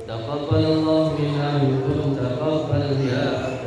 تقبل الله منا منكم تقبل يا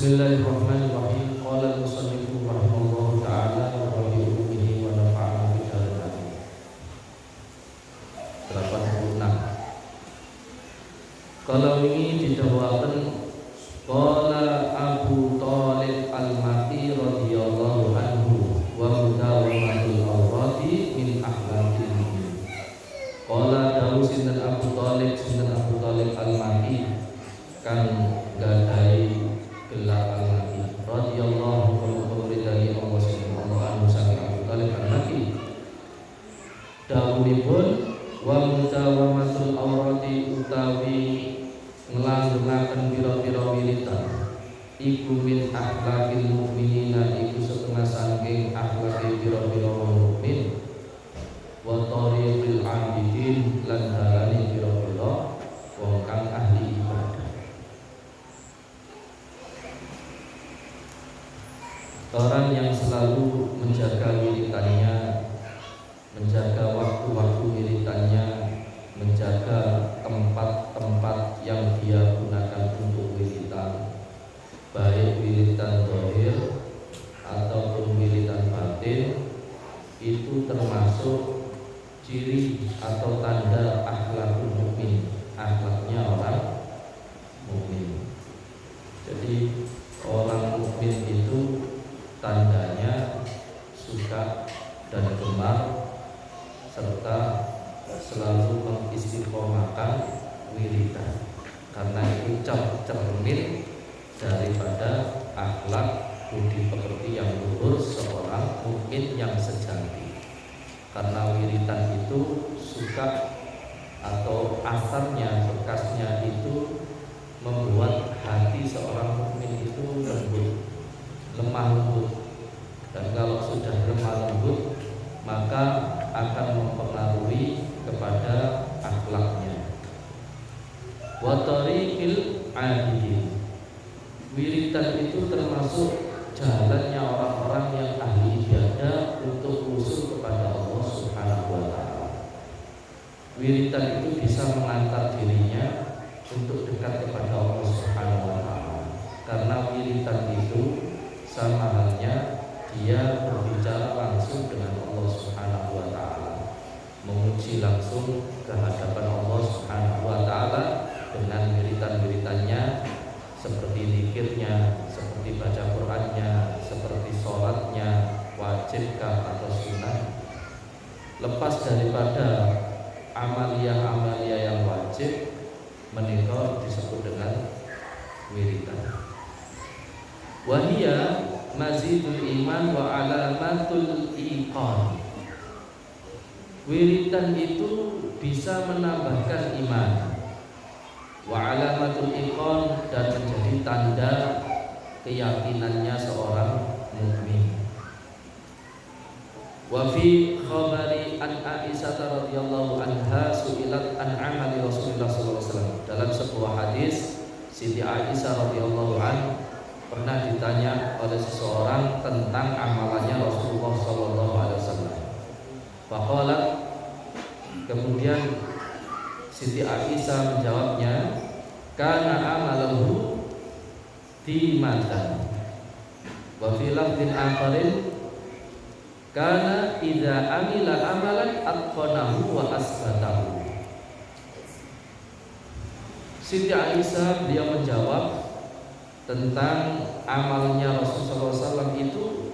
Bismillahirrahmanirrahim. Qala al-musannifu rahimahullahu ta'ala wa bihi wa nafa'ana bi dzalika. 86. Kalau ini didhawaken qala Abu Thalib al-Maki radhiyallahu anhu wa mudawamatul awradi min akhlaqil mu'min. Qala dawu sinten Abu Thalib al-Maki kang gadai gelar al-Maki radhiyallahu anhu dari Allah subhanahu wa ta'ala Abu Thalib al-Maki dawuhipun wa mudawamatul awradi utawi ngelanggengaken pira-pira wiridan iku min akhlaqil mukminina iku setengah saking akhlake pira-pira wong mukmin wa tariqil abidin lan dalane pira-pira wong kang ahli ibadah. Orang yang selalu menjaga wiridannya, menjaga waktu-waktu wiridannya, menjaga tempat-tempat yang dia gunakan untuk wiridan, baik wiridan zahir ataupun wiridan batin, itu termasuk ciri atau tanda akhlakul mukmin, akhlaknya orang mukmin. Jadi orang mukmin itu tandanya suka dan gemar serta selalu mengistiqomahkan wiridan, karena itu cermin daripada akhlak budi pekerti yang luhur seorang mukmin yang sejati. Karena wiridan itu suka atau asarnya, bekasnya itu membuat hati seorang mukmin itu lembut, lemah lembut, dan kalau sudah lemah lembut maka akan mempengaruhi kepada akhlaknya. Wa tariqil abidin, wiridan itu termasuk jalannya orang-orang yang ahli ibadah untuk usul kepada Allah Subhanahu wa ta'ala. Wiridan itu bisa mengantar dirinya untuk dekat kepada Allah Subhanahu wa ta'ala, karena wiridan itu sama halnya dia berbicara langsung dengan Allah Subhanahu wa ta'ala, memuji langsung ke hadapan Allah Subhanahu wa ta'ala dengan wiridan-wiridannya, seperti zikirnya, seperti baca Qur'annya, seperti sholatnya, wajibkah atau sunnah. Lepas daripada amalia-amalia yang wajib, menika disebut dengan wiridan. Wahia mazidul iman wa alamatul iqan. Wiridan itu bisa menambahkan iman, wa alamatul iqan, dan menjadi tanda keyakinannya seorang mukmin. Wa fi khabari an Aisyah radhiyallahu anha su'ilat an amali Rasulullah sallallahu alaihi wasallam. Dalam sebuah hadis, Siti Aisyah radhiyallahu anha pernah ditanya oleh seseorang tentang amalannya Rasulullah sallallahu alaihi wasallam. Faqalat, kemudian Siti Aisyah menjawabnya, kana amalahu timatan. Wa fi lafdin akharin, kana idza amila amalan atqanahu wa asbatahu. Siti Aisyah beliau menjawab tentang amalnya Rasulullah SAW itu,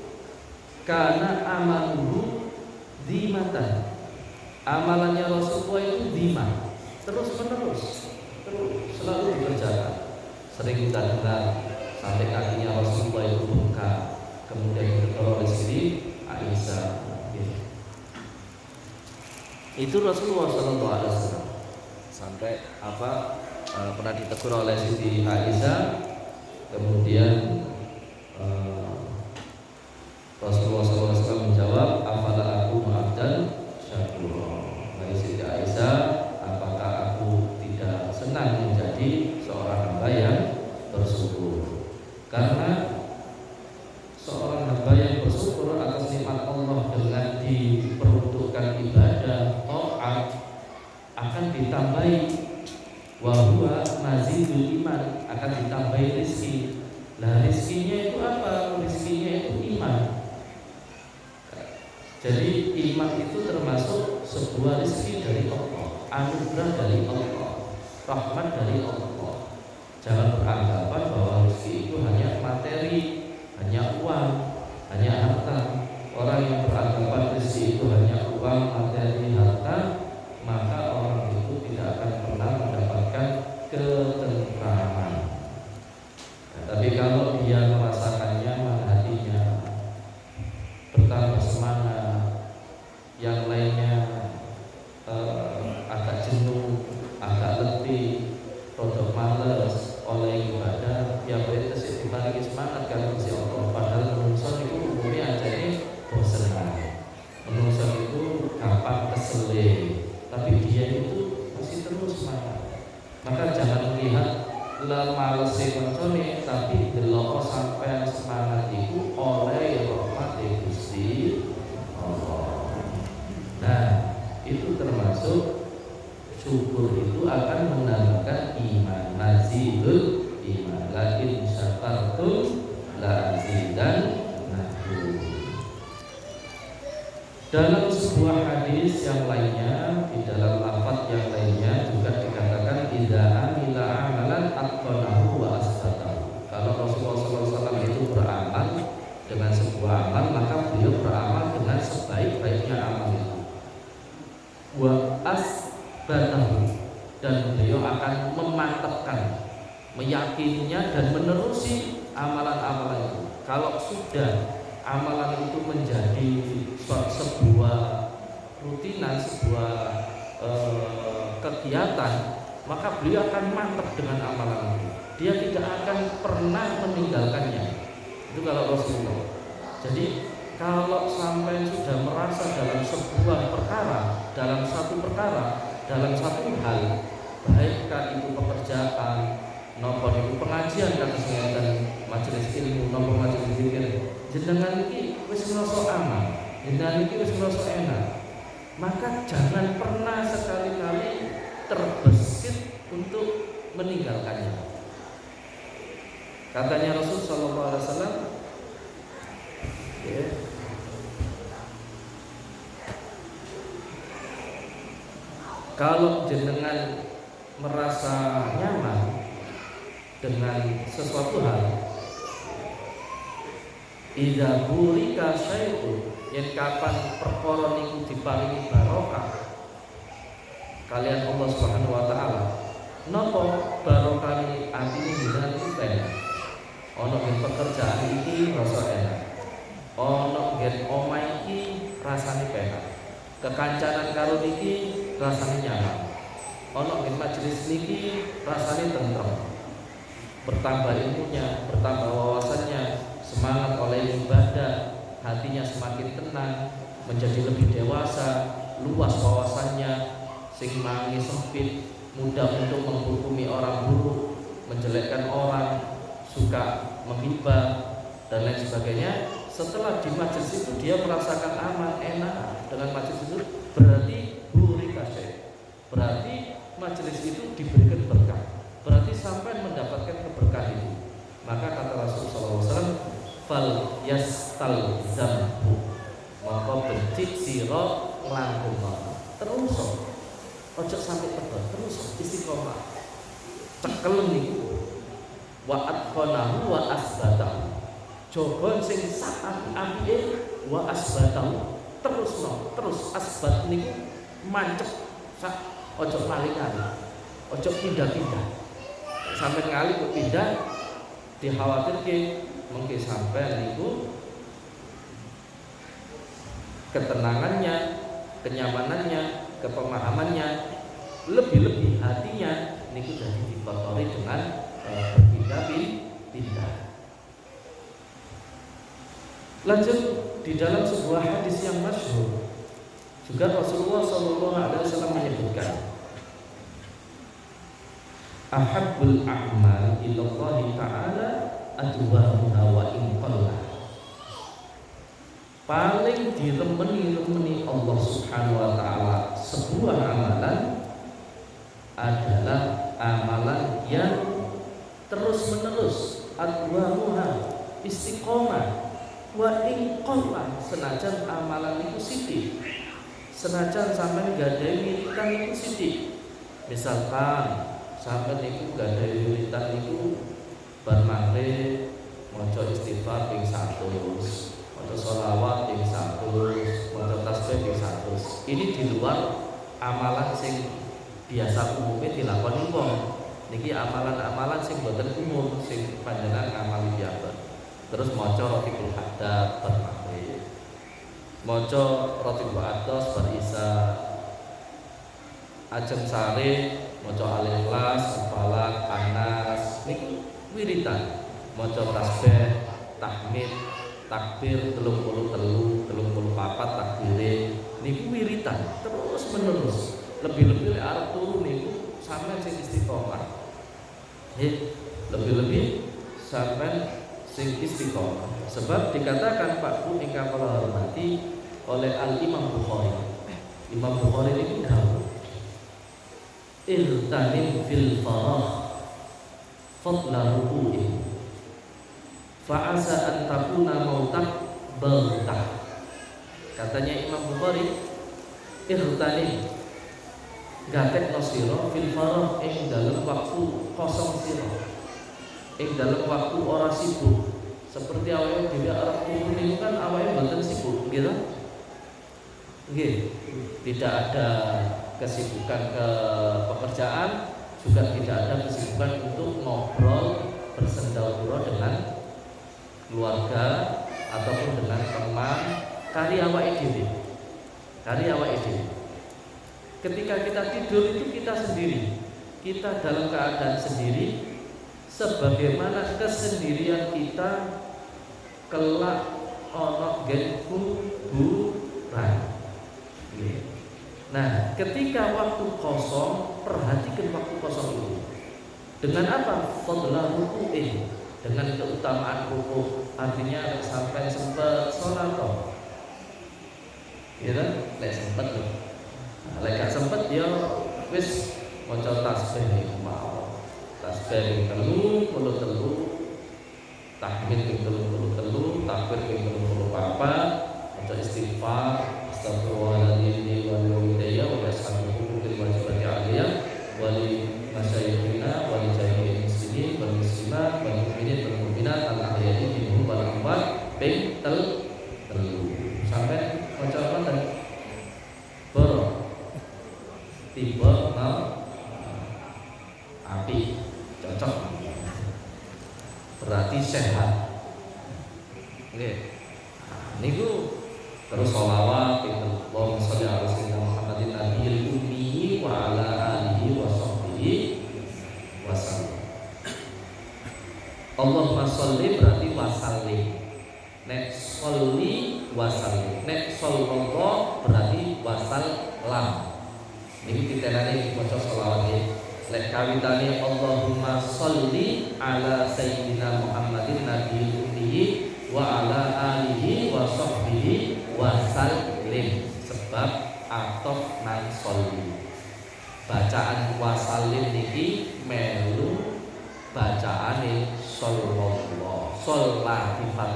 karena amaluhu dhimatan, amalannya Rasulullah itu dhimah, terus menerus, terus selalu dikerjakan. Sering kita dengar sampai kakinya Rasulullah itu bengkak, kemudian ditegur oleh Siti Aisyah. Itu Rasulullah SAW sampai pernah ditegur oleh Siti Aisyah. Kemudian Rasulullah SAW menjawab, afala aku abdan syakura. Wahai Siti Aisyah, apakah aku tidak senang menjadi seorang hamba yang bersyukur? Karena seorang hamba yang bersyukur atas nikmat Allah dengan diperuntukkan ibadah taat akan ditambahi wa huwa mazidul iman, akan ditambahi rezeki, Lah rizkinya itu apa? Rizkinya itu iman. Jadi iman itu termasuk sebuah rizki dari Allah, anugerah dari Allah, rahmat dari Allah. Jangan beranggapan bahwa rizki itu hanya materi, hanya uang, hanya harta. Orang yang beranggapan rizki itu hanya uang, materi, harta, maka orang itu tidak akan pernah mendapatkan ketentraman. Tapi kalau dia merasakan nyaman hatinya, bertambah semangat, yang lainnya agak jenuh, agak letih, rodok males oleh ibadah, ya berarti tesih diparingi semangat kalau Gusti Allah. Padahal menungso itu umumnya aja ini bosan. Menungso itu gampang kesel, tapi dia itu masih terus semangat. Maka jangan melihat males koncone, tapi delok sampai semangat itu oleh rahmat Gusti Allah. Nah, itu termasuk syukur itu akan menambahkan iman, mazidul iman. Lakin syakartum la azidannakum. Dalam sebuah hadis yang lainnya, di dalam lafaz yang lainnya juga dikatakan idza amila amalan atqanahu wa asbatahu. Kalau Rasulullah SAW itu beramal dengan sebuah amal, maka beliau beramal dengan sebaik-baiknya amal itu. Wa asbatahu, dan beliau akan memantapkan, meyakininya dan menerusi amalan-amalan itu. Kalau sudah amalan itu menjadi sebuah rutinan, sebuah kegiatan, maka beliau akan mantap dengan amalan itu. Dia tidak akan pernah meninggalkannya. Itu kalau Rasulullah. Jadi kalau sampai sudah merasa dalam sebuah perkara, dalam satu perkara, dalam satu hal, baikkan itu pekerjaan, nopo itu pengajian kata dan majelis ilmu, nopo majelis zikir, jenengan iki wis ngrasa aman, jenengan iki wis ngrasa enak, maka jangan pernah sekali-kali terbesit untuk meninggalkannya. Katanya Rasul sallallahu alaihi wasallam, kalau jenengan merasa nyaman dengan sesuatu hal, idza burika syai'un, yen kapan perkara niku diparingi barokah kalian Allah Subhanahu wa taala, napa barokah ini atine jenengan iki enak. Ana ing pekerjaan iki rasa enak, ana ing omah iki rasane enak, kekancanan karo niki rasane nyaman, ana ing majelis niki rasane tentrem, bertambah ilmunya, bertambah wawasannya, semangat oleh ibadah, hatinya semakin tenang, menjadi lebih dewasa, luas wawasannya, sing mangi sempit, mudah untuk menghukumi orang buruk, menjelekkan orang, suka menghibah dan lain sebagainya. Setelah di majelis itu dia merasakan aman, enak dengan majelis itu, berarti buri kasih, berarti majelis itu diberikan berkah, berarti sampai mendapatkan keberkahan itu. Maka kata Rasulullah SAW, fal yastalzamhu, maka becik sira langkung terus, ojo sampai tebal, terus istiqomah, cekel niku. Wa atqanahu wa asbatahu, jogon sing sak apike, wa asbatahu, terus asbat niku mancep sak, ojo kali-kali, ojo pindah-pindah, sampai kali kok pindah dikhawatirke mengke sampai niku ketenangannya, kenyamanannya, kepemahamannya, lebih-lebih hatinya niku jadi dikotori dengan berpindah-pindah. Lanjut di dalam sebuah hadis yang masyhur juga Rasulullah SAW menyebutkan, ahabbul a'mal ilallahi ta'ala adwamuha wa in qalla. Paling diremeni Allah Subhanahu wa taala sebuah amalan adalah amalan yang terus menerus adwamuha istiqomah wa ing qalla senajan amalan iku sithik, senajan sampean gadahi wiritan iku sithik. Misalkan sampean niku gadahi wiritan niku bar maghrib maca istighfar ping 100, maca sholawat ping 100, maca tasbih ping 100. Ini di luar amalan sing biasa umumnya dilakoni wong. Niki amalan-amalan sing boten umum sing panjenengan ngamali piyambak. Terus maca Ratiqul Hadad bar maghrib, maca Ratiqul Atos bar isya, ajeng sare maca Al-Ikhlas, Al-Falaq, An-Nas. Niki wiritan, maca tasbih, tahmid, takbir 33, 34 takbire. Niku wiritan terus menerus. Lebih-lebih arep turu niku sampean sing istiqomah. Lebih-lebih sampean sing istiqomah. Sebab dikatakan Pak Bu ingkang kula hormati oleh Al-Imam Bukhari. Imam Bukhari ini dawuh, "Irtanim fil farah fadla ruku'i fa asa an takuna mautak baghtah." Katanya Imam Bukhari, "Irtanim gatekno sira fil farah ing dalem waktu kosong sira, ing dalam waktu orang sibuk." Seperti awalnya tidak orang turun itu kan awalnya boten sibuk, gitu? Tidak ada kesibukan ke pekerjaan, juga tidak ada kesibukan untuk ngobrol bersendaura dengan keluarga ataupun dengan teman. Karya awake dhewe. Ketika kita tidur itu kita sendiri, kita dalam keadaan sendiri. Sebagaimana kesendirian kita kelak ana gen kuburan. Nah, ketika waktu kosong, perhatikan waktu kosong itu. Dengan apa? Fadlah ruku'in, dengan keutamaan ruku'. Artinya sampai sempat sholat toh. Ya kan? Lek sempat loh. Lek gak sempat ya wis maca tasbih niku mau. Tasbih ping 33, tahmid ping 33, takbir ping 34, maca istighfar, astagfirullahaladzim wa liwalidayya wa ashabihi bil wajibati aliyah wa li masyayikhina wa li jami'il muslimin wal muslimat wal mu'minin wal mu'minat al ahya'i minhum wal amwat ping 3. Sampai maca apa tadi? Tiba api cocok, berarti sehat. Niku terus sholawat itu Allahumma sholli ala sayyidina Muhammadin nabiyil ummi wa ala alihi wa sahbihi wasallam. Allahumma sholli berarti wasallim. Nek sholli wasallim. Nek sallallahu berarti wasallam. Niki ditenani maca sholawat iki. Lek kawitane Allahumma sholli ala sayyidina Muhammadin nabiyil ummi wa ala alihi wa sahbihi wa sallim. Sebab atof nang sholli. Bacaan wasallim niki melu bacaane sallallahu. Sholatifat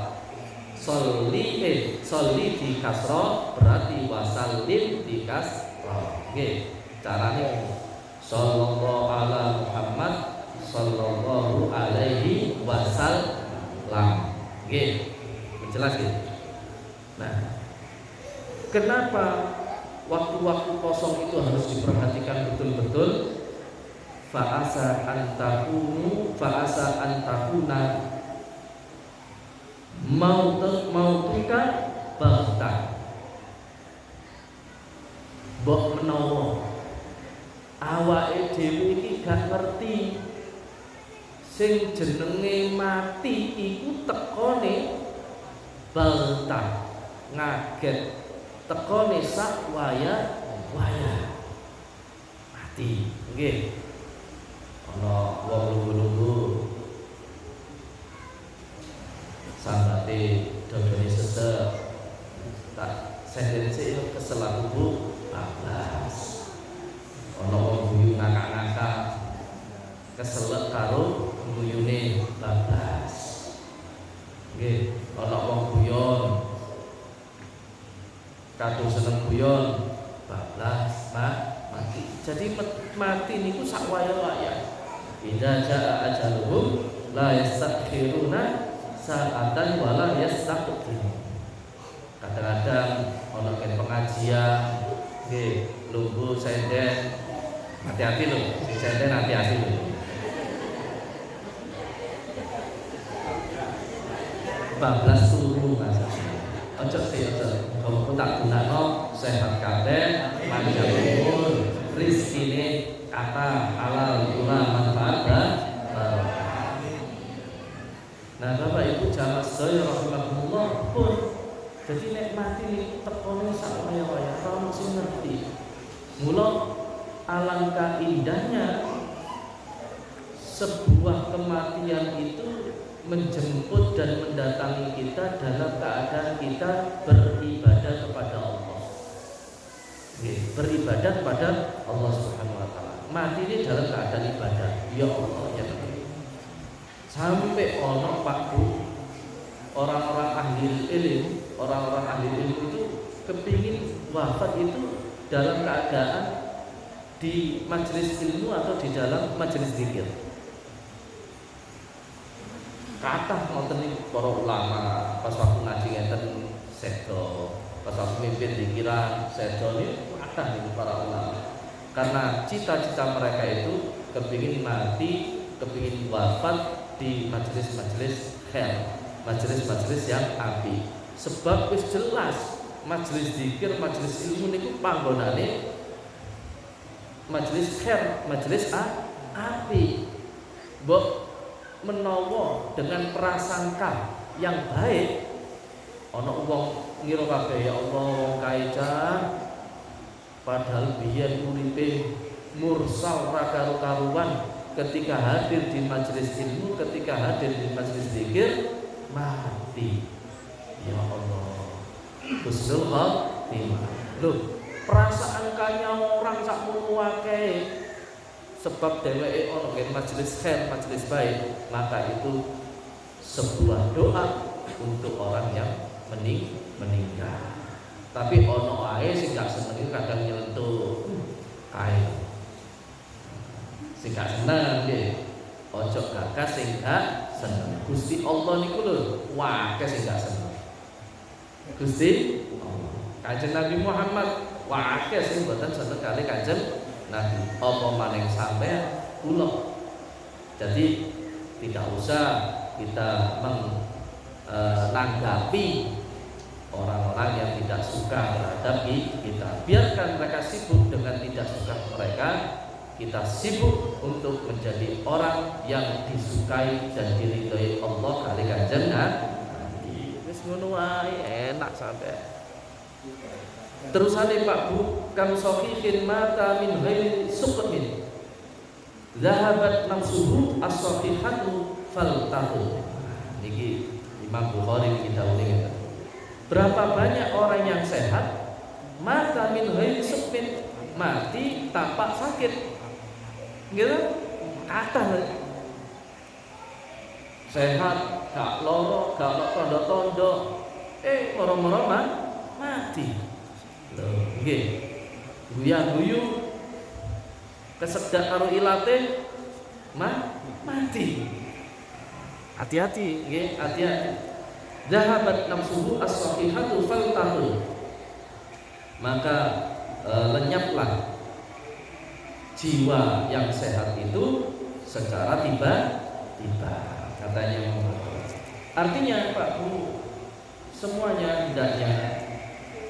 sholli di kasra berarti wasallim di kasra. Nggih, carane sallallahu ala Muhammad sallallahu alaihi wasallam. Nggih, jelas nggih. Nah, kenapa waktu-waktu kosong itu harus diperhatikan betul-betul? Fa'asa antakuna mautuka baghtah. Mbok menawa awake dhewe iki gak ngerti sing jenenge mati iku tekone baghtah, ngaget, tekone sak waya mati. Nggih. Ana wong lungguh-lungguh sambate dodone sesek tak sendense yo kesel aku Bu 14. Ana wong guyu ngakak-ngakak keselek karo guyune 14. mati niku sak waya-waya. Idza jaa ajaluhum la yastakhiruna sa'atan wa la yastaqdimun. Kadang-kadang ana pengajian nggih lungguh senden, hati-hati lho, sing senden hati-hati lho. Bablas turu Mas. Ojo sih kamu tak gunakno sehat kabeh, panjang umur, rezekine kata halal guna manfaat dan barokah. Nah, Bapak Ibu jamaah sedaya rahimakumullah pun jadi nek mati niku tekone sak waya-waya ora mesti ngerti. Mula alangkah indahnya sebuah kematian itu menjemput dan mendatangi kita dalam keadaan kita beribadah kepada Allah. Beribadah kepada Allah Subhanahu wa taala. Mati ini dalam keadaan ibadah. Ya Allah ya Rabbi. Sampai ono Pak Bu, orang-orang ahli ilmu itu kepingin wafat itu dalam keadaan di majelis ilmu atau di dalam majelis zikir. Kathah ngoten niku para ulama pas waktu ngaji ngeten sedo, pas waktu mimpin zikiran sedo niku kathah niku para ulama. Karena cita-cita mereka itu kepingin mati, kepingin wafat di majelis-majelis khair, majelis-majelis yang api. Sebab wis jelas majelis zikir, majelis ilmu niku panggonane majelis khair, majelis api. Mbok menawa dengan prasangka yang baik ana wong ngira kabeh ya Allah wong kae padahal biyen uripe mursal ra karu-karuan ketika hadir di majelis ilmu, ketika hadir di majelis zikir mati. Ya Allah husnul khotimah. Loh, perasaan kanya orang sak munu akeh sebab dheweke ana ing majelis khair, majelis baik, maka itu sebuah doa untuk orang yang meninggal. Tapi ono ae sing gak seneng kadang nyelentuk kae. Sing gak seneng nggih, ojo gagas sing gak seneng. Gusti Allah niku lho, wae sing gak seneng. Gusti Allah. Kanjeng Nabi Muhammad wae sing mboten seneng kali Kanjeng Nabi, apa maning sampean kula. Jadi tidak usah kita menanggapi orang-orang yang tidak suka terhadap kita. Biarkan mereka sibuk dengan tidak suka mereka. Kita sibuk untuk menjadi orang yang disukai dan diridhoi Allah kali Kanjeng Nabi. Wis ngono wae enak sampean. Terusane Pak Bu, kam sahihin mata min ghairi suqmin. Zahabat nafsuhu as-sahihatu faltatu. Niki Imam Bukhari kita uling. Berapa banyak orang yang sehat mata min ghairi suqmin, mati tanpa sakit. Gitu? Kata sehat, gak loro, gak tondo-tondo, moro-moro mati. Nggih. Guyu kesedak karo ilate mati. Hati-hati nggih, hati-hati. Zahabat nafsuhu as-sahihatu faltahu. Maka lenyaplah jiwa yang sehat itu secara tiba-tiba, katanya. Artinya Pak Bu, semuanya hendaknya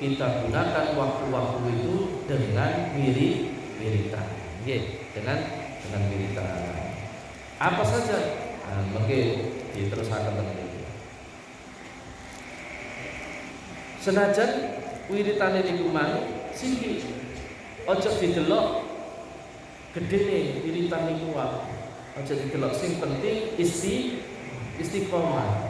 kita gunakan waktu-waktu itu dengan wiritan, dengan wiritan. Apa saja? Mungkin diterusaken tadi. Senajan wiritane niku mang sithik, aja didelok gedene wiritan niku wae. Aja didelok, sing penting istiqomah.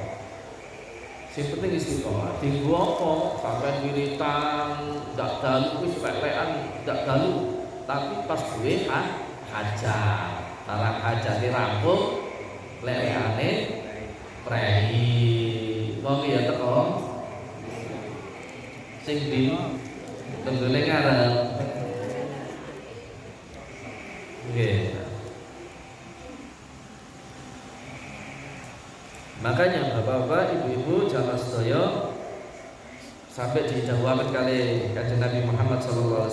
Sing penting istiqomah. Dienggo apa? Sampai wiritan ndak dalu wis pek-pekan ndak dalu. Tapi pas duwe hajat, tarang hajate rampung, lek-lekane prei. Wong ya teko sing di tenggone ngarep. Nggih. Makanya bapak-bapak, ibu-ibu, jamaah sedaya sampai didhawuhaken kali Kanjeng Nabi Muhammad SAW,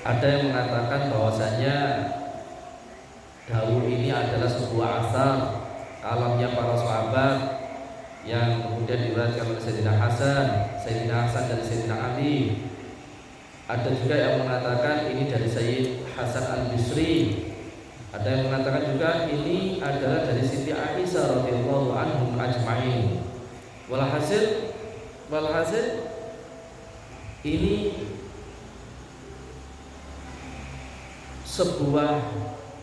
ada yang mengatakan bahwasanya dawuh ini adalah sebuah asar kalamnya para sahabat yang kemudian diriwayatkan oleh Sayyidina Hasan dari Sayyidina Ali. Ada juga yang mengatakan ini dari Sayyid Hasan Al-Bisri. Ada yang mengatakan juga ini adalah dari Siti Aisyah radhiyallahu anhum ajma'in. Walhasil ini sebuah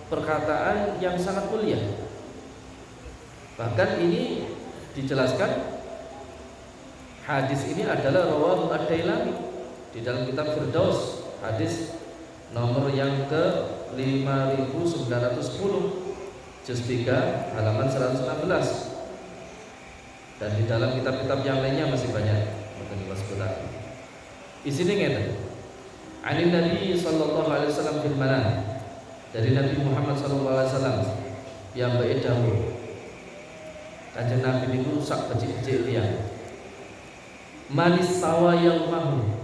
perkataan yang sangat mulia. Bahkan ini dijelaskan hadis ini adalah rawahu ad-Dailami di dalam kitab Firdaus, hadis nomor yang ke 5910 juz 3 halaman 116, dan di dalam kitab-kitab yang lainnya masih banyak. Di sini ngene. Anin Nabi sallallahu alaihi wasallam fil manam, dari Nabi Muhammad sallallahu alaihi wasallam yang bae dawuh. Kanjeng Nabi niku sak becik-becik tiyang. Manis tawa yang mahu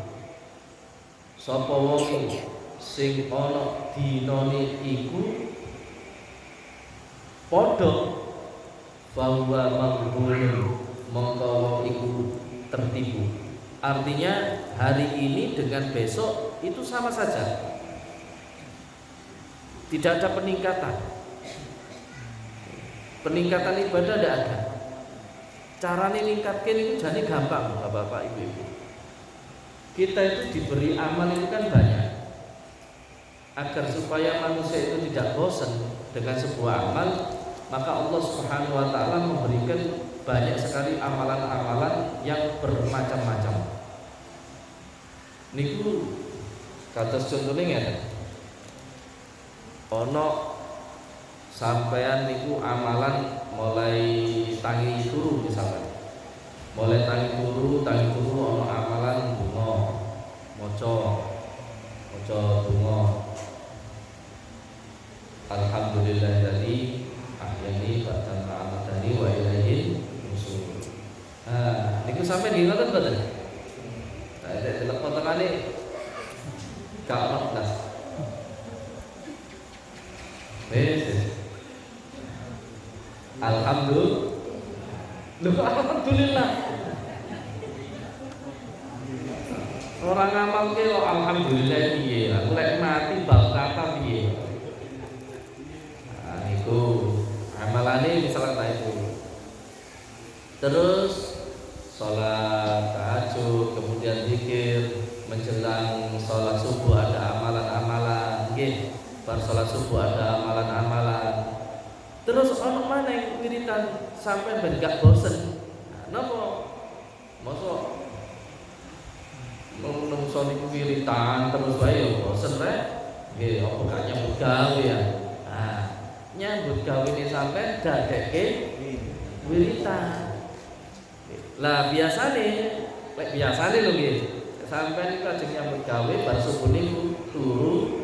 sapa wong sing ana dinane iku padha bahwa maghbun mongko wong iku tertipu. Artinya hari ini dengan besok itu sama saja, tidak ada peningkatan. Peningkatan ibadah tidak ada. Caranya ningkatkan itu jadi gampang, bapak-bapak, ibu-ibu. Kita itu diberi amal itu kan banyak. Agar supaya manusia itu tidak bosan dengan sebuah amal, maka Allah Subhanahu wa taala memberikan banyak sekali amalan-amalan yang bermacam-macam. Niku kados contohnya ngene. Ono sampean niku amalan mulai tangi turu misalkan. Mulai tangi turu ono amalan donga, maca donga. Alhamdulillahilladzi ahyani ba'da amatani wa ilaihi nusyur. Niku sampean nggih ngoten mboten? Ada telepon tekane gak ono blas. Alhamdulillah. Orang ngamal ke kok alhamdulillah piye? Aku lek mati bab kata piye? Nah, niku amalane misalkan ta itu. Terus sholat tahajud, kemudian zikir, menjelang sholat subuh ada amalan-amalan, nggih. Bar sholat subuh ada amalan-amalan. Terus ono mana yang wiritan sampai ben gak bosen. Napa? Mosok menungso niku wiritan terus wae ya bosen rek. Nggih, apa gak nyambut gawe ya. Nah, nyambut gawene sampean dadekke wiritan. Lah biasane lho nggih. Sampeyan iku ajeng nyambut gawe bar subuh niku turu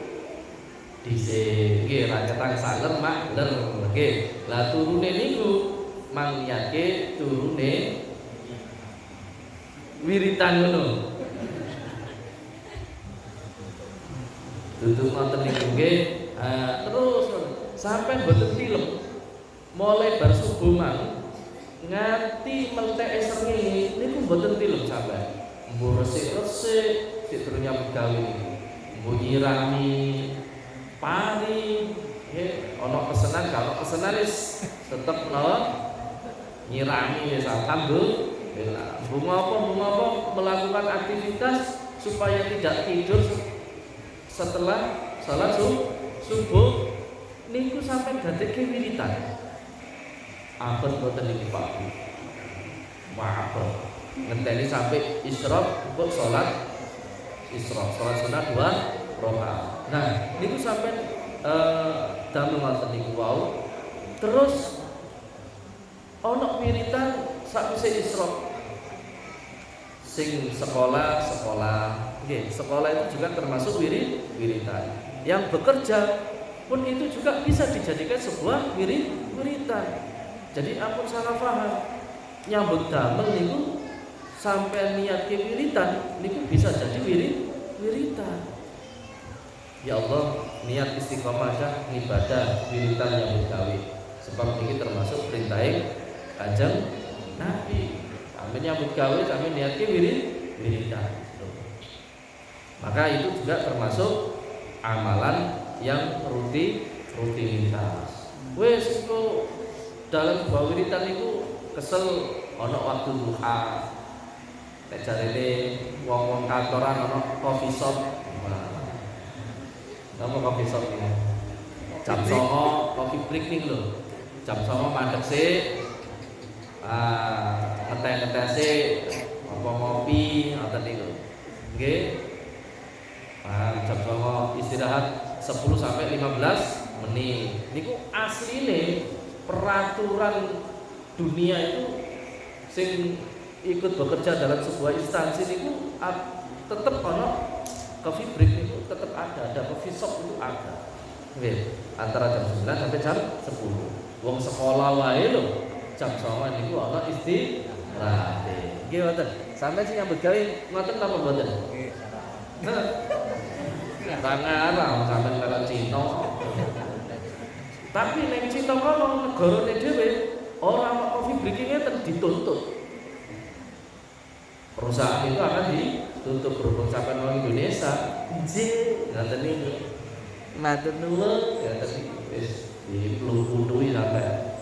dhisik. Nggih, ra ketang saler mak ler. Nggih. Lah turune niku mang niyake turune wiritan ngono. Duduk ngoten niku nggih. Terus sampeyan mboten tilem. Mulai bar subuh mang nganti melteke srengenge niku mboten tilem sampean. Mbuh resik-resik sik terus nyambut gawe niku. Mbuh nyirami pari, nggih, ana pesenan kalau pesenan wis tetep nyirami wis alhamdulillah. Mbuh apa melakukan aktivitas supaya tidak tidur setelah salat subuh niku sampai dadekke wiritan. Apa boten niki Pak? Maaf. Ngenteni sampai isyraq untuk salat sunat 2 rakaat. Nah, niku sampai damel ngoten niku wau. Terus ana wiritan sakwise isyraq. Sing sekolah Sekolah itu juga termasuk wiridan. Yang bekerja pun itu juga bisa dijadikan sebuah wiridan. Jadi ampun salah paham. Nyambut damel niku sampai niat ke wiridan niku bisa jadi wiridan. Ya Allah, niat istiqomah ibadah wiridan nyambut gawe. Sebab ini termasuk perintah Kanjeng Nabi. Kami nyambut gawe, kami niat ke wiridan. Maka itu juga termasuk amalan yang rutinitas. Wes itu dalam sebuah wiridan itu kesel ono waktu duha. Nek jarene wong-wong kantoran ono coffee shop. Nama coffee shop ini. Jam 09.00 coffee break nih lho. Jam 09.00 mandek sih. Ngeteh-ngeteh sih apa ngopi ngoten niku. Nggih. Jam 09.00 istirahat 10 sampai 15 menit. Niku asline peraturan dunia itu sing ikut bekerja dalam sebuah instansi niku tetap ono coffee break niku tetap ada coffee shop itu ada. Nggih, antara jam 9 sampai jam 10. Wong sekolah wae lho jam 09.00 niku ono istirahat. Nggih wonten. Sampai sing nyambut gawe ngoten napa mboten? Nggih, salah. Tangan lah sampai kalau Cina. Tapi neng Cina kono negarane dhewe ora ana coffee break-nya dituntut. Perusahaan itu akan ditutup berhubung sampai orang Indonesia. Nggih, ngaten niku. Matur nuwun, ngaten niku wis diplumputui sampai.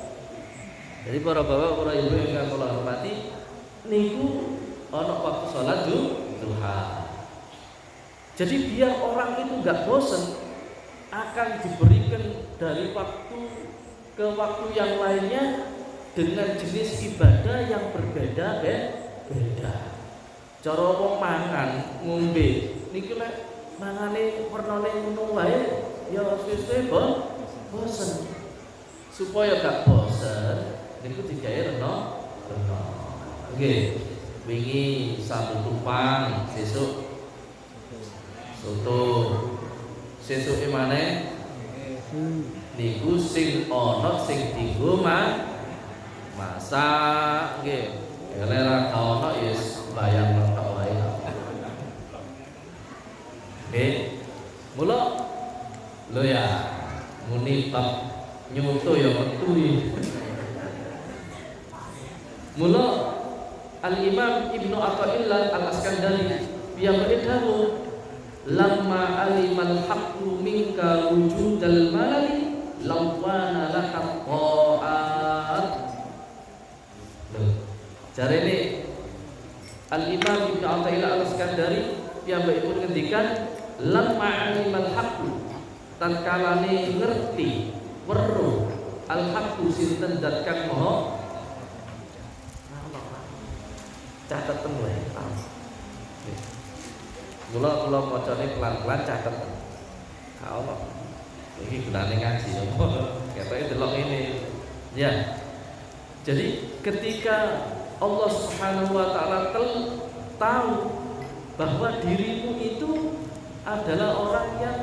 Jadi para bapak, para ibu yang kula hormati, niku ana waktu salat duha. Jadi biar orang itu nggak bosan, akan diberikan dari waktu ke waktu yang lainnya dengan jenis ibadah yang berbeda-beda. Cara wong mangan, ngombe, niki lek mangane wernane ngono wae ya suwe-suwe bosen. Supaya gak bosen, niku digawe rena. Nggih. Wingi sambel tumpang, sesuk soto, sesuke maneh niku sing ana sing dienggo masak nggih. Nek ora ana ya bayang tok wae. Nggih. Mula lho ya muni bab nyuto ya metu. Mula Al-Imam Ibnu Athaillah Al-Askandari yang beredar lamma alimal haqqu minka wujudal malali lawana laka ta'at. Jarene Al-Imam Ibnu Athaillah Al-Askandari yang pun ngendikan lamma alimal haqqu tankalane ngerti weruh al haqqu sinten zat kang maha cateten wae. Mula macane pelan-pelan cateten. Ka ono. Iki gunane ngaji apa? Ketoke delok ini. Ya. Jadi ketika Allah Subhanahu wa taala tahu bahwa dirimu itu adalah orang yang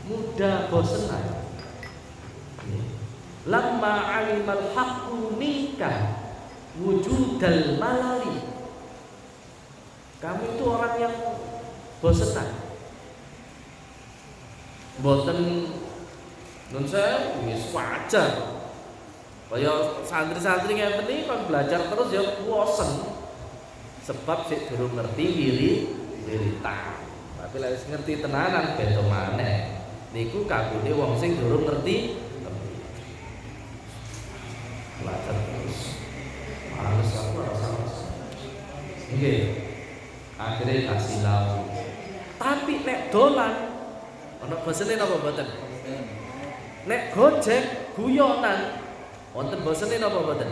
mudah bosan. Lamma alimal haqqu minka wujudal malali. Kamu itu orang yang bosenan. Mboten nun saya wis wajar. Kaya santri-santri ngenten iki kon belajar terus ya bosen. Sebab sik durung ngerti wiritan. Tapi lek wis ngerti tenanan beda maneh. Niku kagune wong sing durung ngerti. Belajar terus. Males aku ora salah. Nggih. Akhirnya kasih lau. Tapi nek dolan ana bosene napa mboten? Nek gojek guyonan wonten bosene napa mboten?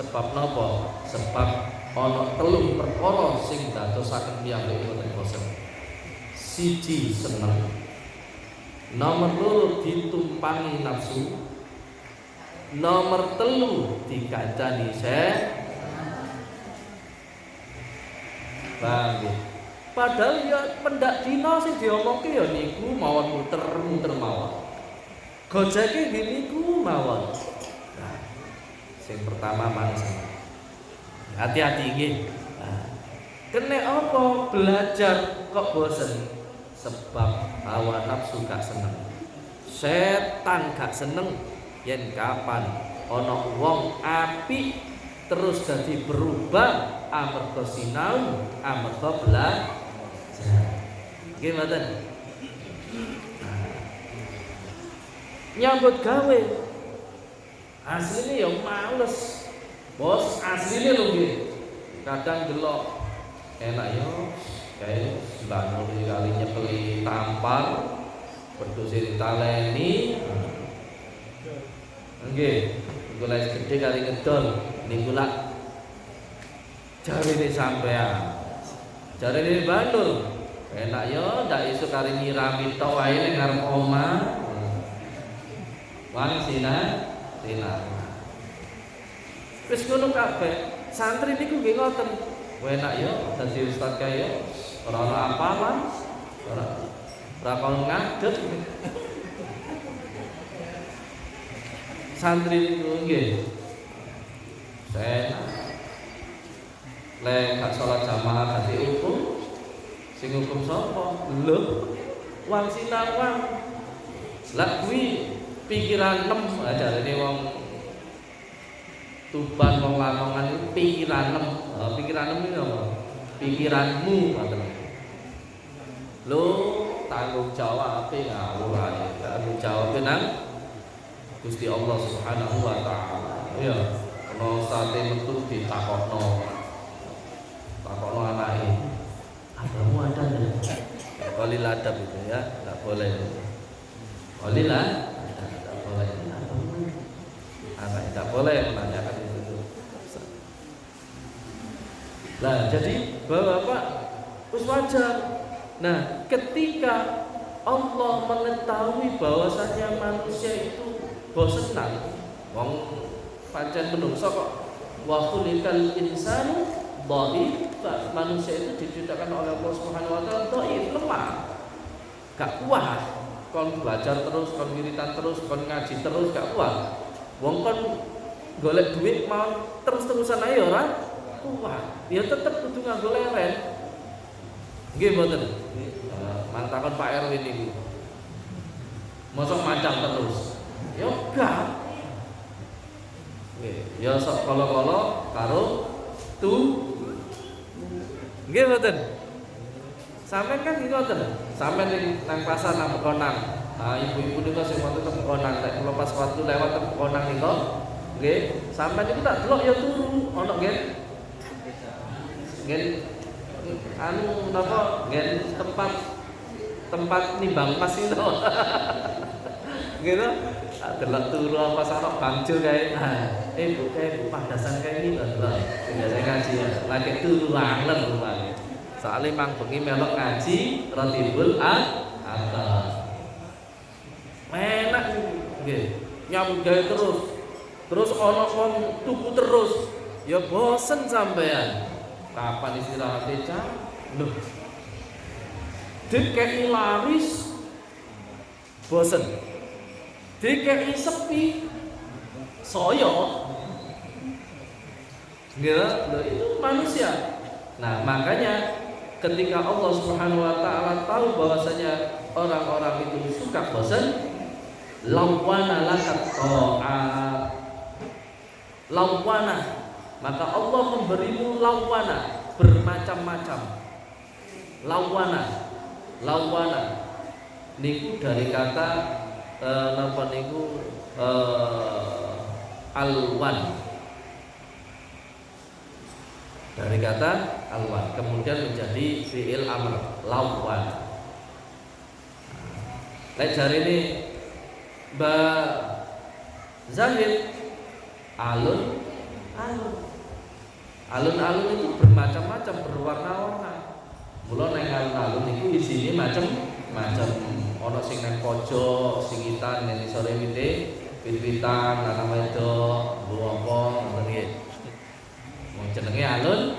Sebab napa? Sebab ana 3 perkara sing dadosaken piyambake mboten bosen. Siji seneng. Nomor 2 ditumpangi nafsu. Nomor 3 dikancani Paham nggih. Padahal ya pendak dina sing diomongke ya niku mawon muter-muter mawon. Gojeke nggih niku mawon. Nah, sing pertama manis. Hati-hati nggih. Nah, kene apa belajar kok bosen? Sebab hawa nafsu gak seneng. Setan gak seneng yen kapan ana wong apik terus dadi berubah amarga sinau, amarga belajar. Nggih mboten? Nyambut gawe asline ya males. Bos asline lho nggih. Kadang delok enak yo kayak bangun kali nyepeli tampar wedhus ditaleni. Nggih, iku lek gede kali ngedol niku lak jarine sampean. Jarine Bandung. Enak yo ndak iso kari nyirami tok wae ning ngarep omah. Wang sina. Wis ngono kabeh. Santri niku nggih ngoten. Enak yo dadi ustaz kaya ora ana apalan. Ora kon ngadeg. Santri niku nggih. Lek gak salat jamaah dadi hukum. Sing hukum sapa? Lho. Wang sinawang. Lah kuwi pikiran 6 ajarane wong Tuban wong Lamongan itu pikiran 6. Pikiran 6 iki apa? Pikiranmu ngoten. Lho, tanggung jawab ngawur ae. Tanggung jawab nang Gusti Allah Subhanahu wa taala. Ya, kena sate metu ditakokno. Takokno anake. Agamamu ada enggak? Qalil adab itu ya, enggak boleh. Qalil enggak boleh. Anak enggak boleh menanyakan itu. Nah, jadi Bapak wis wajar. Nah, ketika Allah mengetahui bahwasanya manusia itu bosenan, wong pancen menungso kok wa khuliqal insanu dhaif, manusia itu diciptakan oleh Allah Subhanahu wa taala dhaif, lemah. Gak kuat. Kon belajar terus, kon wiritan terus, kon ngaji terus gak kuat. Wong kon golek duit mau terus-terusan ae ora kuat. Ya tetep kudu nganggo leren. Nggih mboten. Mantakon Pak RW niku. Mosok macam terus. Ya gak. Nggih, ya sok kala-kala karo nggih mboten. Sampeyan kan ngoten. Sampeyan ning nang pasar nang Pekonang. Nah, ibu-ibu niku sing wonten teng Pekonang, nek kula pas waktu lewat teng Pekonang niku, nggih, sampeyan niku tak delok ya turu, ana nggih. Nggih anu napa? Nggih tempat nimbang emas itu. Gitu. Delok turu apa sarok bangjo kae. Bu padasan kae iki lho. Biasa ngaji lagi turu anglen rupane. Soale mang bengi melok ngaji Ratibul Atas. Enak nggih. Nyambut gawe terus ana wong tuku terus. Ya bosen sampean. Kapan istirahatnya Cak? Loh. Dikei laris bosen. Dikei sepi soyo. Gitu, itu manusia. Nah, makanya ketika Allah Subhanahu wa taala tahu bahwasanya orang-orang itu suka bosan, lawana lakat ta'at. Lawana, maka Allah memberimu lawana bermacam-macam. Lawana niku dari kata napa niku alwan. Dari kata alwan kemudian menjadi fi'il amr lawan. Lek jari ini Mbak Zahid alun-alun itu bermacam-macam, berwarna-warna. Mula nang alun-alun itu isine macam-macam. Ana sing nang pojok, singitan ning sore wit-witan, lanang wedok, nggo apa ngoten nggih. Wong jenenge alun.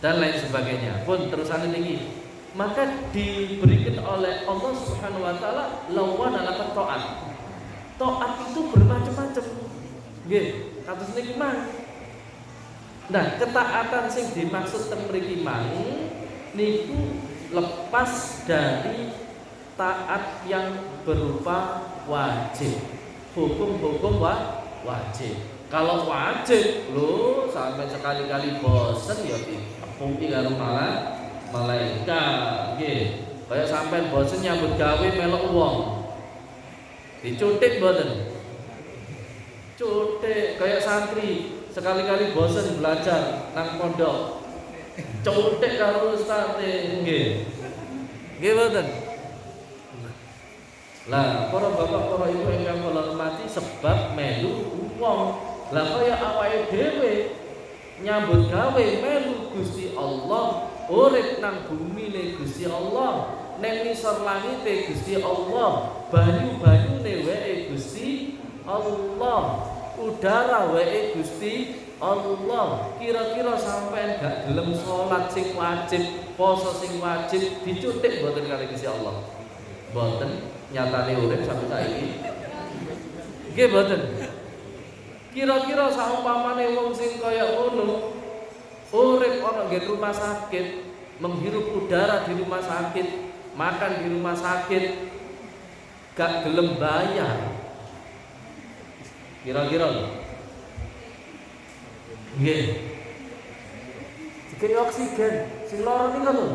dan lain sebagainya. Pun terusan ini, maka diberikan oleh Allah Subhanahu wa taala lawan ala taat. Taat itu bermacam-macam. Nggih, kados niki mang. Nah, ketaatan sing dimaksud teng mriki mang niku lepas dari taat yang berupa wajib. Hukum-hukum wajib. Kalau wajib lho sampai sekali-kali bosen ya ditepungi karo malaikat nggih. Kaya sampean bosen nyambut gawe melok wong. Dicutik mboten? Cutik kayak santri sekali-kali bosen belajar nang pondok. Cutik karo ustaze nggih. Nggih mboten? Lah, para bapak, para ibu ingkang kula hormati sebab melu wong. Lah kaya awake dhewe nyambut gawe melu Gusti Allah, urip nang bumine Gusti Allah, nang ngisor langite Gusti Allah, banyu-banyune wae Gusti Allah, udara wae Gusti Allah. Kira-kira sampean gak gelem salat sing wajib, poso sing wajib dicutik mboten karo Gusti Allah? Mboten. Nyatane urip sampai saiki nggih mboten. Kira-kira saumpamane wong sing kaya ngono urip ana nggih rumah sakit, menghirup udara di rumah sakit, makan di rumah sakit, gak gelem bayar, kira-kira nggih dikei oksigen sing lara niku lho.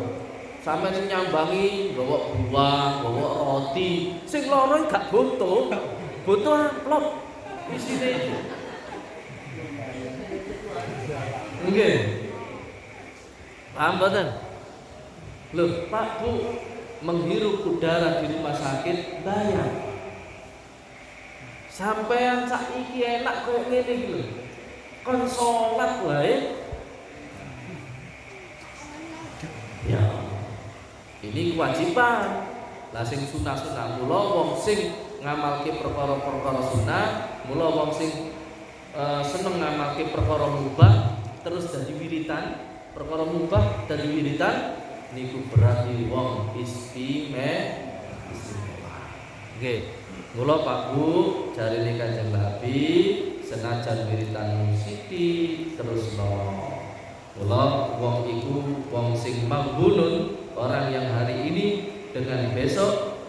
Sampai sing nyambangi bawa buah, bawa roti, sing lara gak butuh amplop isine. Nggih. Paham mboten? Loh, Pak Bu, menghirup udara di rumah sakit bayar. Sampean saiki enak koyo ngene iki lho. Kon salat wae. Ya. Ini kewajiban. Lah sing sunah-sunah mula wong sing ngamalke perkara-perkara sunah, mula wong sing seneng ngamalke perkara mubah terus dadi wiritan, perkara mubah dadi wiritan niku berarti wong istimewa. Nggih. Mula Pak Bu jarine Kanjeng Nabi senajan wiritan siti terus mula wong iku wong sing maghbunun, orang yang hari ini dengan besok,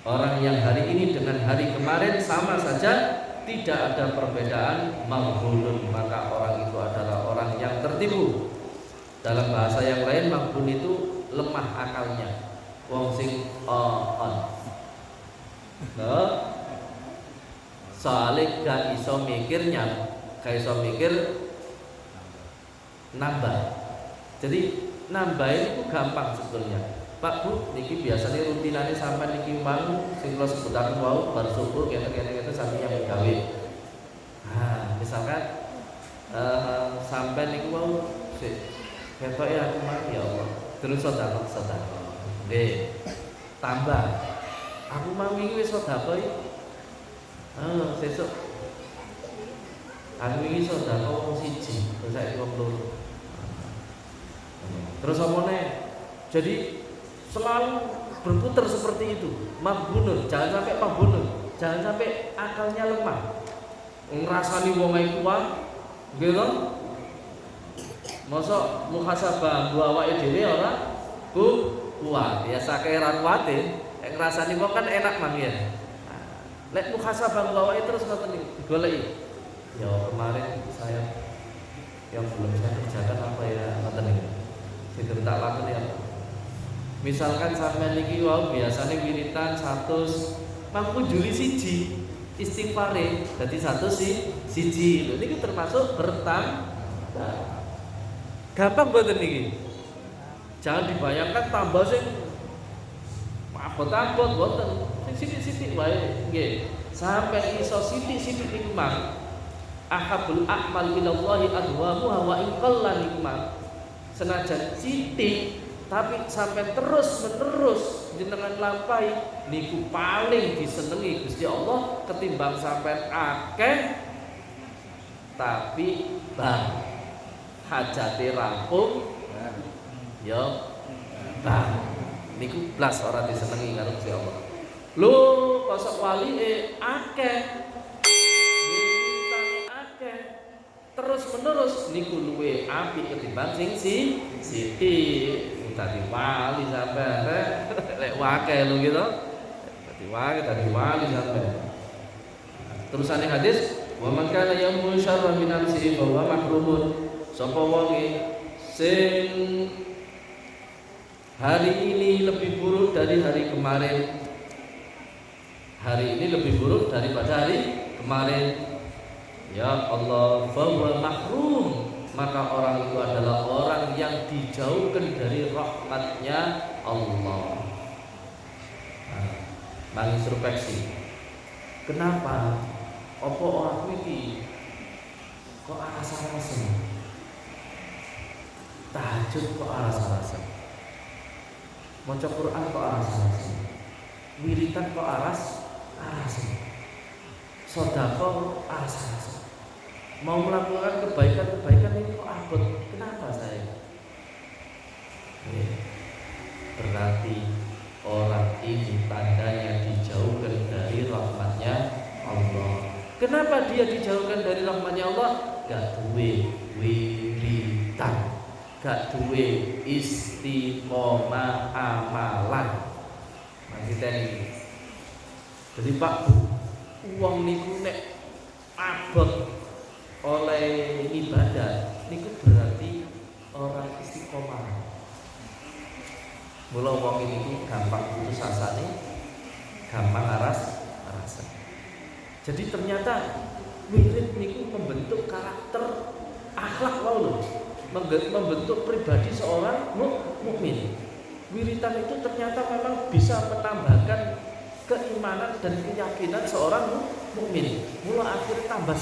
orang yang hari ini dengan hari kemarin sama saja, tidak ada perbedaan. Maghbunun, maka orang itu adalah orang yang tertipu. Dalam bahasa yang lain, maghbun itu lemah akalnya, wong sing on. Soalnya gak iso mikirnya, gak iso mikir nambah. Jadi nambah itu gampang sebetulnya. Pak Bu, niki biasanya rutinane sampai niki mang sing kula sebutaken wau bar subuh kene-kene sampe yang gawe. Nah, misalkan sampai niku wau sik ketok ya aku mang ya Allah. Terus sedekah. Nggih. Tambah. Aku mang wingi wis sedekah iki. Sesuk aku wingi sedekah wong siji, terus saiki wong loro. Terus omone, jadi selalu berputar seperti itu. Maghbunun, jangan sampai maghbunun, jangan sampai akalnya lemah. Ngrasani wong ae kuat, nggih lho. Mosok muhasabah awake dhewe ora kuat. Ya sakeran kuate, ngrasani wong kan enak mangien. Lek muhasabah awake terus ngoten iki digoleki. Ya kemarin saya yang belum saya kerjakan apa ya ngoten iki. Itu tak lakoni apa? Misalkan sampai niki wau biasanya wiritan 100 mampu Juli siji istighfare dadi 100 siji. Lho niki termasuk bertambah. Gampang mboten niki? Jangan dibayangkan tambah sing abot-abot mboten. Sing sithik-sithik wae nggih. Sampai iso sithik-sithik niku mang. Ahabul a'mal ilallahi adwamuha wa in qalla nikmah. Senajan sithik tapi sampai terus menerus jenengan lampahi niku paling disenengi Gusti Allah ketimbang sampai akeh tapi bang hajate rampung ya bang. Niku blas ora disenengi karo Gusti Allah. Lho, kosok walike akeh. Wiritane akeh. Terus menerus niku luwe apik ketimbang sing sithik. Dadi wali sampean lek akeh lho gitu. Dadi wali sampean. Terusane hadis, wa man kana yamul syarra min nafsihi fa huwa mahrumun. Sapa wonge sing hari ini lebih buruk dari hari kemarin. Hari ini lebih buruk daripada hari kemarin. Ya Allah, fa huwa mahrum. Maka orang itu adalah orang yang dijauhkan dari rahmatnya Allah. Mengintrospeksi. Kenapa? Apa orang iki kok aras-arasen? Tahajud kok aras-arasen? Maca Quran kok aras-arasen? Wiritan kok aras-arasen? Sedekah kok aras-arasen? Mau melakukan kebaikan ini kok abot? Kenapa saya? Berarti orang ini tandanya dijauhkan dari rahmatnya Allah. Kenapa dia dijauhkan dari rahmatnya Allah? Gak duwe wiritan, gak duwe istiqomah amalan. Maksudnya ini. Jadi Pak Bu, uang niku nek abot oleh ibadah niku berarti orang istiqomah. Mula wong ini gampang putus asane, gampang arasan. Jadi ternyata wirid niku membentuk karakter akhlak wae lho. Membentuk pribadi seorang mukmin. Wiritan itu ternyata memang bisa menambahkan keimanan dan keyakinan seorang mukmin. Mula akhirnya tambah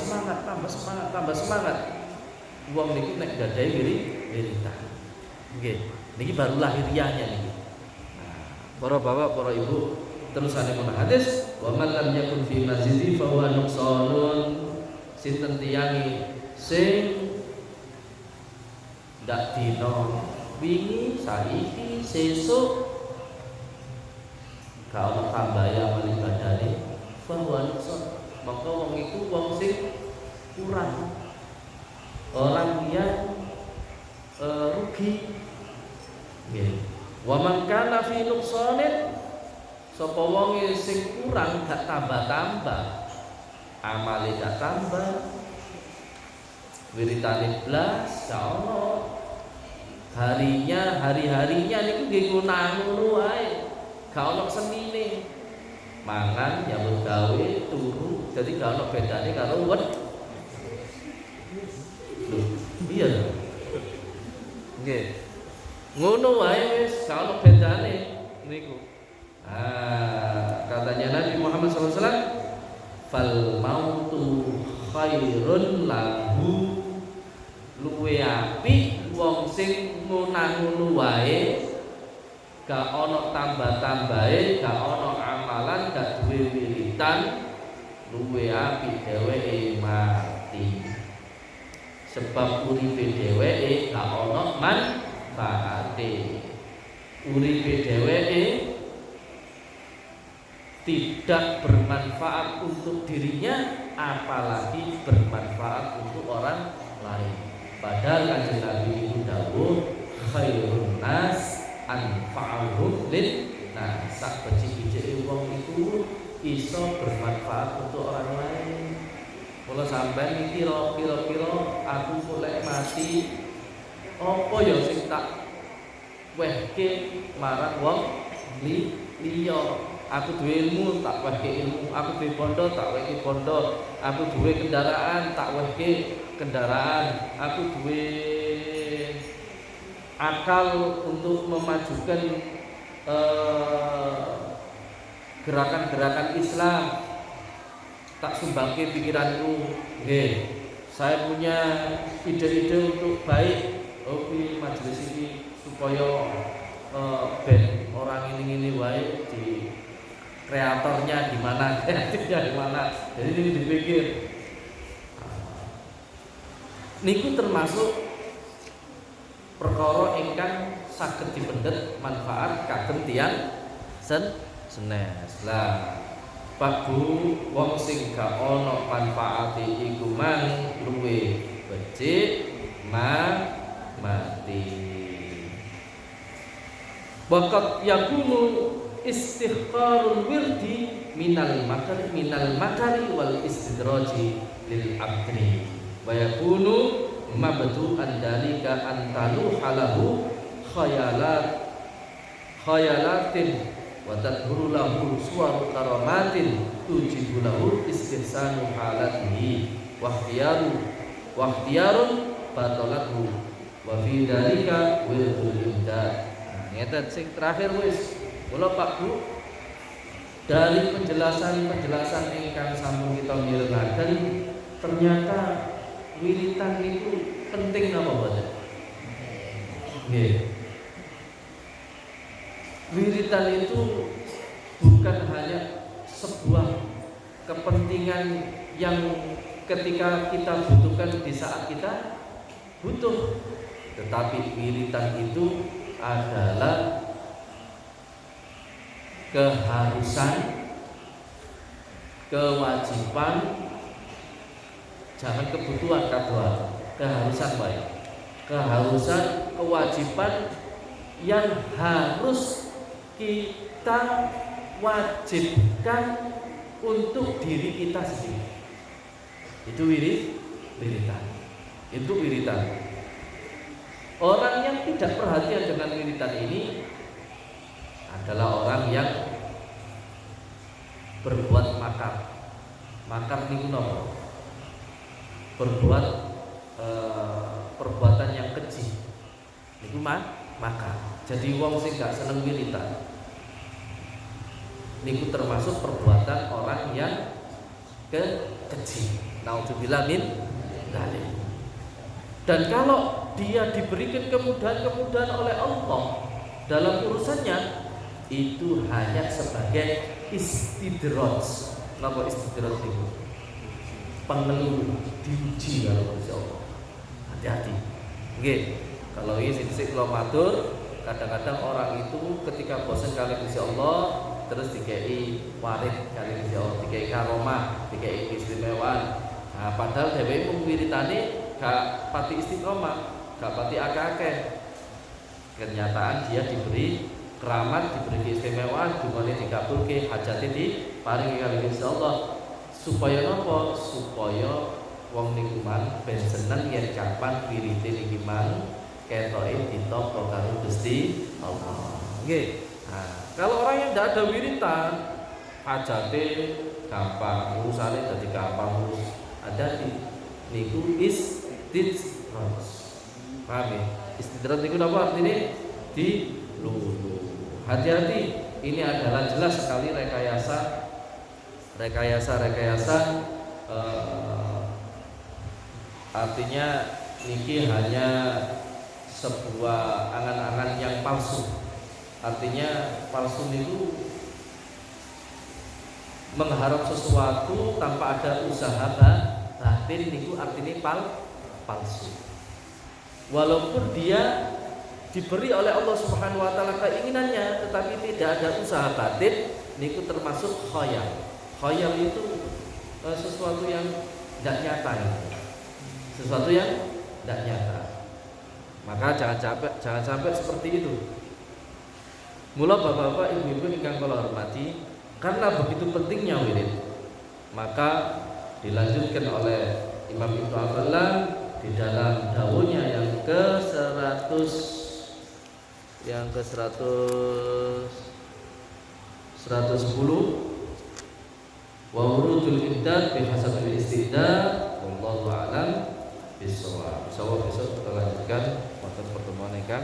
semangat. Wong niku nek gadahi wiritan. Nggih, niki baru lahiriahnya niki. Para bapak, para ibu, terusane pun hadis, wa man lam yakun fi masjidi fa huwa nuqsanun. Sinten tiyangi sing ndak dino wingi saiki sesuk gak ono tambahi amal ibadane fa huwa nuqsan. Maka wong iku wong sing kurang. Orang yang rugi. Nggih. Wa man kana fi nuqsanin, sapa wong sing kurang gak tambah-tambah, amale gak tambah, wiritane blas gak ono, hari-harinya niku nggih ngono wae, gak ono senine, mangan nyambut gawe turu, jadi gak ono bedane karo wed. Lho, iya lho. Nggih. Ngono wae wis kalau bedane niku. Katanya Nabi Muhammad SAW, fal mautu khairun lahu. Luwe apik wong sing ngono wae, gak ono tambah-tambahe, gak ono amalan, gak duwe wiritan, luwe apik dheweke mati. Sebab uripe dheweke gak ono manfaate. Uripe dheweke tidak bermanfaat untuk dirinya, apalagi bermanfaat untuk orang lain. Padahal kanjeng Nabi itu dawuh khairun nas anfa'uhum lin nas. Sak becik-becike wong itu iso bermanfaat untuk orang lain. Kalau sampai mikir kira-kira aku mulai mati, apa ya sing tak wehke marang wong liya. Aku duwe ilmu tak wehke ilmu, aku duwe bondo tak wehke bondo, aku duwe kendaraan tak wehke kendaraan, aku duwe akal untuk memajukan gerakan-gerakan Islam, tak sumbangke pikiranku. Nggih, saya punya ide-ide untuk baik majelis ini supaya ben orang ini wae di kreatornya di mana, kreatifnya di mana. Jadi ini dipikir. Niku termasuk perkara ingkang saged dipendet manfaat kagem tiyang senes. Lah Pak Bu, wong sing gak ana manfaate iku mang luwe becik mati. Waqat yakunu istihqarul wirdi minal makari wal istidraji lil abdi wa yakunu mabdu'an dalika an taluhalahu khayalatin wa tadhuru lahu suwaru karamatin tujibu lahu istihsanu halatihi wa ikhtiyarun batalahu wa fi dalika wirdul imdad. Ngeten sing terakhir wis kula Pak Bu, dari penjelasan ingkang sampun kita mirengaken ternyata wiritan itu penting napa mboten? Nggih. Wiritan itu bukan hanya sebuah kepentingan yang ketika kita butuhkan di saat kita butuh, tetapi wiritan itu adalah keharusan, kewajiban, jangan kebutuhan kadoan, keharusan baik, keharusan, kewajiban yang harus kita wajibkan untuk diri kita sendiri. Itu wiritan. Itu wiritan. Orang yang tidak perhatian dengan wiritan ini adalah orang yang berbuat makar. Makar niku napa? Berbuat perbuatan yang keji. Niku makar. Jadi wong sing gak seneng wiritan niku termasuk perbuatan orang yang keji. Naudzubillah min dzalik. Dan kalau dia diberikan kemudahan oleh Allah dalam urusannya, itu hanya sebagai istidraj. Napa istidraj itu? Pengeluh, diuji kalau Gusti Allah. Hati-hati. Nggih. Kalau ini sithik kula matur, kadang-kadang orang itu ketika bosan kali Gusti Allah terus dikei warid kali Gusti Allah, dikei karomah, dikei keistimewaan. Nah, padahal dheweke mung wiritane gak pati istiqomah, gak pati akeh-akeh. Kenyataan dia diberi keramat, diberi keistimewaan, dungane dikabulke, hajate diparingi kali Gusti Allah. Supaya napa? Supaya wong niku man ben seneng yen kapan wirite niki man ketoke ditampa karo Gusti Allah. Nggih. Nah, kalau orang yang tidak ada wiritan, hajate gampang, urusane dadi gampang urus. Ada di niku istidraj. Paham ya? Istidraj niku napa artine? Dilulu. Hati-hati, ini adalah jelas sekali rekayasa artinya niki hanya sebuah angan-angan yang palsu. Artinya palsu itu mengharap sesuatu tanpa ada usaha batin, niku artinya palsu. Walaupun dia diberi oleh Allah Subhanahu wa taala keinginannya, tetapi tidak ada usaha batin, niku termasuk khayal. Khayal itu sesuatu yang tidak nyata, sesuatu yang tidak nyata. Maka jangan sampai seperti itu. Mula bapak-bapak, ibu-ibu ingkang kula hormati, karena begitu pentingnya wirid, maka dilanjutkan oleh Imam Ibnu Athaillah di dalam dawuhnya yang ke-100 110, wa wurudul imdad bi hasabil istidad, wallahu a'lam bishawab. Besok kita lanjutkan pada pertemuan yang akan